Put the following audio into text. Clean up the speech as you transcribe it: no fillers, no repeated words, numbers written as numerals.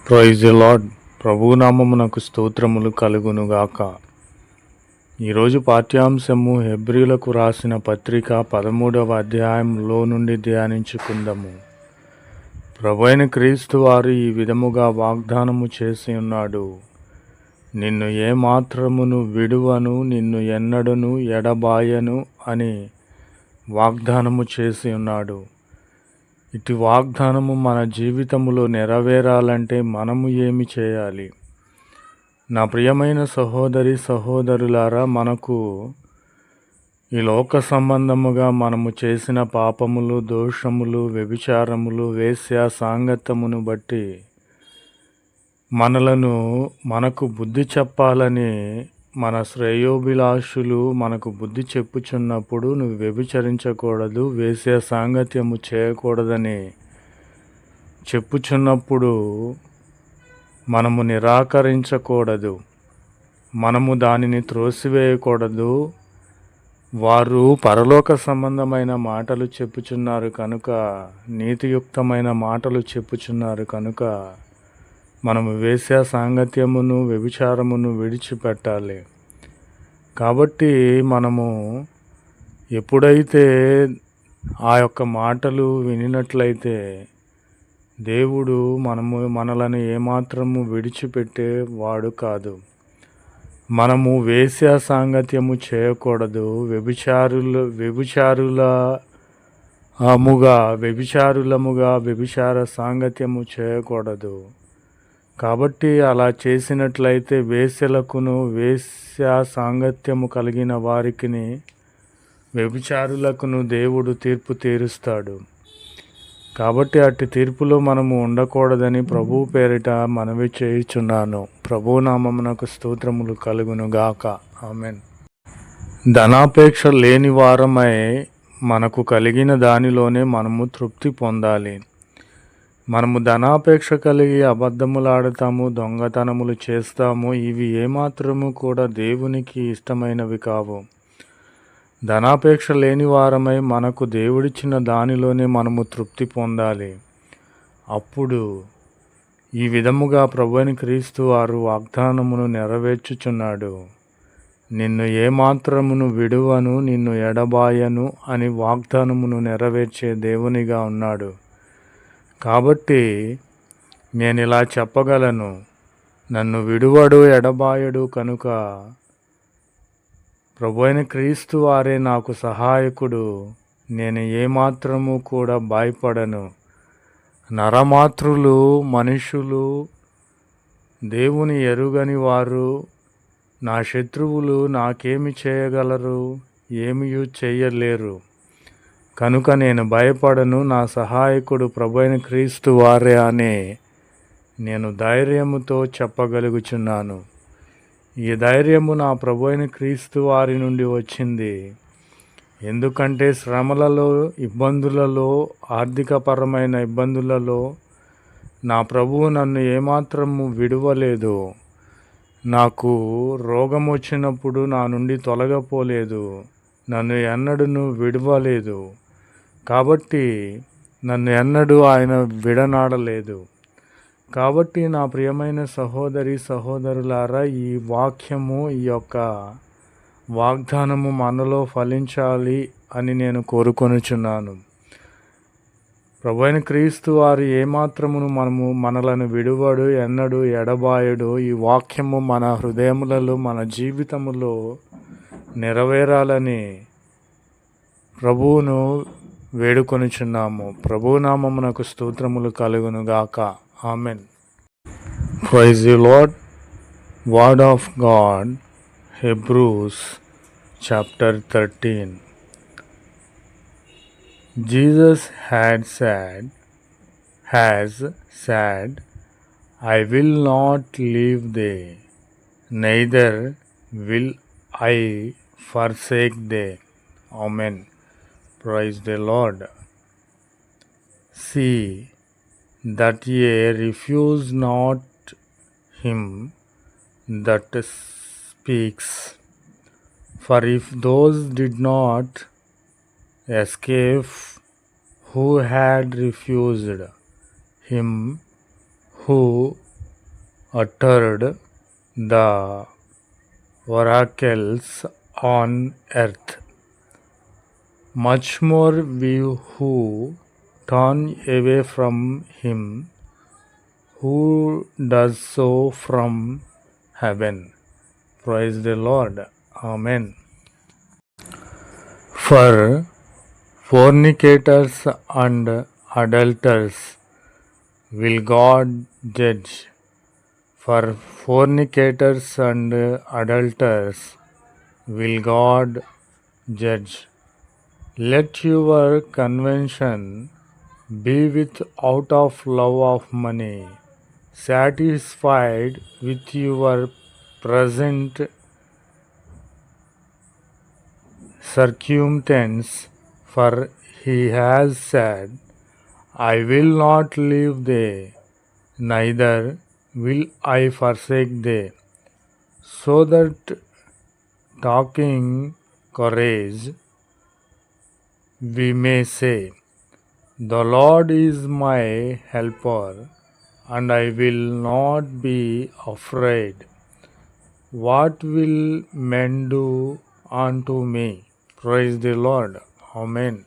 Praise the lord. ప్రభునామమునకు స్తోత్రములు కలుగునుగాక. ఈరోజు పాఠ్యాంశము హెబ్రీలకు రాసిన పత్రిక 13వ అధ్యాయంలో నుండి ధ్యానించుకుందాము. ప్రభువైన క్రీస్తు వారు ఈ విధముగా వాగ్దానము చేసి ఉన్నాడు. నిన్ను ఏమాత్రమును విడువను, నిన్ను ఎన్నడను ఎడబాయను అని వాగ్దానము చేసి ఉన్నాడు. ఇటు వాగ్దానము మన జీవితంలో నెరవేరాలంటే మనము ఏమి చేయాలి? నా ప్రియమైన సహోదరి సహోదరులారా, మనకు ఈ లోక సంబంధముగా మనము చేసిన పాపములు, దోషములు, వ్యభిచారములు, వేశ్య సాంగత్యమును బట్టి మనకు బుద్ధి చెప్పాలని మన శ్రేయోభిలాషులు మనకు బుద్ధి చెప్పుచున్నప్పుడు, నువ్వు వ్యభిచరించకూడదు, వేశ్య సాంగత్యము చేయకూడదని చెప్పుచున్నప్పుడు మనము నిరాకరించకూడదు, మనము దానిని త్రోసివేయకూడదు. వారు పరలోక సంబంధమైన మాటలు చెప్పుచున్నారు కనుక, నీతియుక్తమైన మాటలు చెప్పుచున్నారు కనుక మనము వేశ్య సాంగత్యమును, వ్యభిచారమును విడిచిపెట్టాలి. కాబట్టి మనము ఎప్పుడైతే ఆ యొక్క మాటలు వినినట్లయితే దేవుడు మనలను ఏమాత్రము విడిచిపెట్టే వాడు కాదు. మనము వేశ్య సాంగత్యము చేయకూడదు, వ్యభిచారులముగా వ్యభిచార సాంగత్యము చేయకూడదు. కాబట్టి అలా చేసినట్లయితే వేశ్యలకును, వేశ్య సాంగత్యము కలిగిన వారికిని, వ్యభిచారులకును దేవుడు తీర్పు తీరుస్తాడు. కాబట్టి అట్టి తీర్పులో మనము ఉండకూడదని ప్రభువు పేరిట మనవి చేయుచున్నాను. ప్రభువు నామమునకు స్తోత్రములు కలుగునుగాక. ఆమెన్. ధనాపేక్ష లేని వారమై మనకు కలిగిన దానిలోనే మనము తృప్తి పొందాలి. మనము ధనాపేక్ష కలిగి అబద్ధములాడతాము, దొంగతనములు చేస్తాము. ఇవి ఏమాత్రము కూడా దేవునికి ఇష్టమైనవి కావు. ధనాపేక్ష లేని వారమై మనకు దేవుడిచ్చిన దానిలోనే మనము తృప్తి పొందాలి. అప్పుడు ఈ విధముగా ప్రభువైన క్రీస్తు వారు వాగ్దానమును నెరవేర్చుచున్నాడు. నిన్ను ఏమాత్రమును విడువను, నిన్ను ఎడబాయను అని వాగ్దానమును నెరవేర్చే దేవునిగా ఉన్నాడు. కాబట్టి నేను ఇలా చెప్పగలను, నన్ను విడువడు, ఎడబాయడు కనుక ప్రభువైన క్రీస్తు వారే నాకు సహాయకుడు. నేను ఏమాత్రము కూడా భయపడను. నరమాతృలు, మనుషులు, దేవుని ఎరుగని వారు, నా శత్రువులు నాకేమి చేయగలరు? ఏమీ చేయలేరు. కనుక నేను భయపడను, నా సహాయకుడు ప్రభువైన క్రీస్తు వారే అని నేను ధైర్యముతో చెప్పగలుగుచున్నాను. ఈ ధైర్యము నా ప్రభువైన క్రీస్తు వారి నుండి వచ్చింది. ఎందుకంటే శ్రమలలో, ఇబ్బందులలో, ఆర్థికపరమైన ఇబ్బందులలో నా ప్రభువు నన్ను ఏమాత్రము విడువలేదు. నాకు రోగం వచ్చినప్పుడు నా నుండి తొలగపోలేదు, నన్ను ఎన్నడూ విడువలేదు. కాబట్టి నన్ను ఎన్నడూ ఆయన విడనాడలేదు. కాబట్టి నా ప్రియమైన సహోదరి సహోదరులారా, ఈ వాక్యము, ఈ యొక్క వాగ్దానము మనలో ఫలించాలి అని నేను కోరుకొనుచున్నాను. ప్రభువైన క్రీస్తు వారు ఏమాత్రమును మనలను విడువడు, ఎన్నడూ ఎడబాయడు. ఈ వాక్యము మన హృదయములలో, మన జీవితములో నెరవేరాలని ప్రభువును వేడుకొనుచున్నాము. ప్రభునామమునకు స్తోత్రములు కలుగునుగాక. Amen. Praise the Lord. Word of God, Hebrews chapter 13. Jesus has said, I will not leave thee, neither will I forsake thee. Amen. Praise the Lord. See that ye refuse not him that speaks. For if those did not escape who had refused him who uttered the oracles on earth. Much more we who turn away from him who does so from heaven. Praise the Lord. Amen. For fornicators and adulterers will God judge. For fornicators and adulterers will God judge. Let your convention be without of love of money, satisfied with your present circumstance, for he has said, I will not leave thee, neither will I forsake thee. So that talking courage, we may say, the Lord is my helper, and I will not be afraid. What will men do unto me? Praise the Lord. Amen.